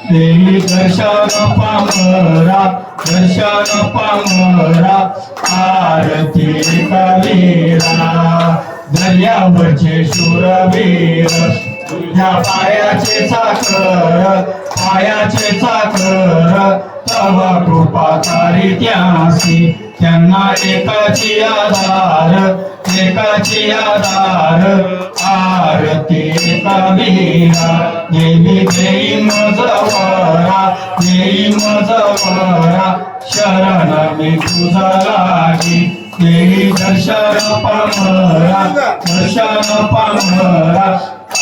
देवी दर्शन पामरा आरती कबीरा दर्यावरचे शूरवीर तुझ्या पायाचे चाकर तव कृपा तारी त्यासी त्यांना एकाची आधार आरती कबीरा देवी देई मजवरा शरण मी तुझा लागी देवी दर्शन पामरा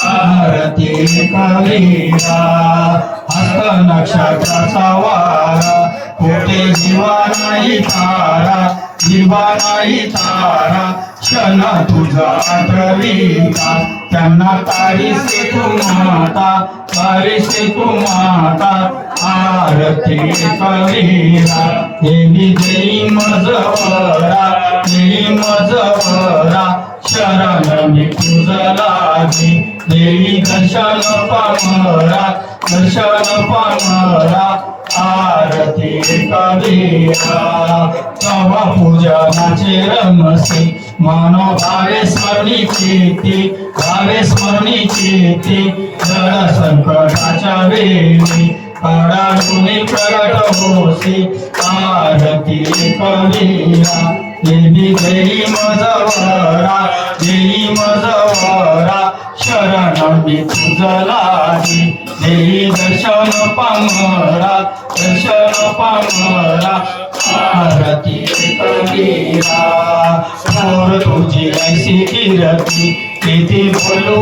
आरती कबीरा हस्त नक्षत्राचा वारा कोटे जीवा नाही तारा क्षण तुझा आठविता त्यांना तारीसे तू माता आरती कबीरा देवी देई मजवरा शरण मी तुझा लागी देवी दर्शन पामरा आरती कबीरा तव पूजनाचे रमसी मानो भावे स्मरणी चेती जड संकटाच्या वेळी काळाडूने प्रगट होसी आरती कबीरा देवी देई मजवरा शरण मी तुझा लागी देवी दर्शन पामरा आरती कबीरा मोर तुझी ऐसी कीर्ती किती बोलू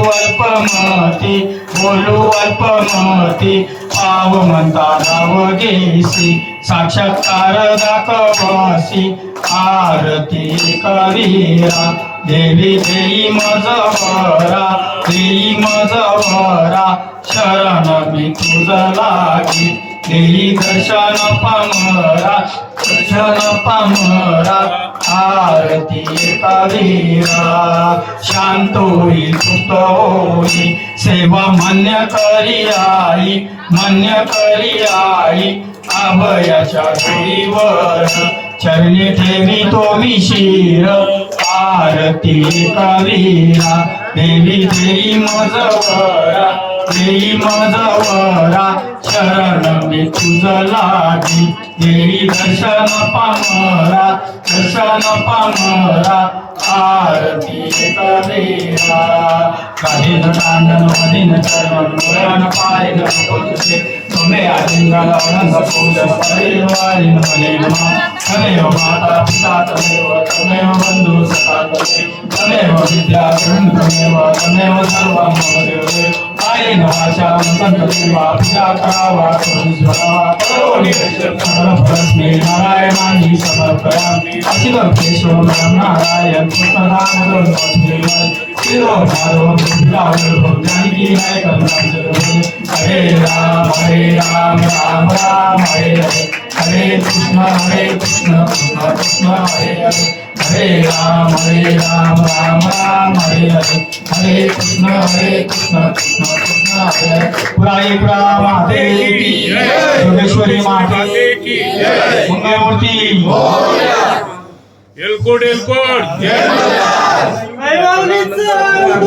अल्पमती आव म्हणता नाव घेसी साक्षात्कार दाखवासी आरती कबीरा देवी देई मजवरा शरण मी तुझा लागी देवी दर्शन पामरा आरती कबीरा शांत होई सुत होई सेवा मान्य करी आई अभयाच्या डोईवर चरणी ठेवी तो शिर आरती कबीरा देवी देई मजवरा शरण मी तुझा लागी देवी दर्शन पामरा आरती कबीरा काही नटांडन मदिन चरण मुरण पायन पोचते तुम्हें आलिंगन अनंग पूजन परिवारिन मने नमः तमेव माता पिता तमेव बंधु सखा तमेव विद्या गुरु तमेव सर्वं मम देवे आयेन वाचा संत देवा पूजा करावा करुणा करोमि परस्मै नारायणानि समर्पयामि अखिलं केशवं नारायण कृष्णदामोदरं वसुदेवं शिरो भारो विद्यावल्लभं जानकी नायकं हरे राम राम राम हरे हरे कृष्ण कृष्ण कृष्ण हरे हरे हरे राम राम राम हरे हरे हरे कृष्ण कृष्ण कृष्ण हरे हरे पुराईपुरा माते की योगेश्वरी माते की जय. मंगलमूर्ती एलकोड. जय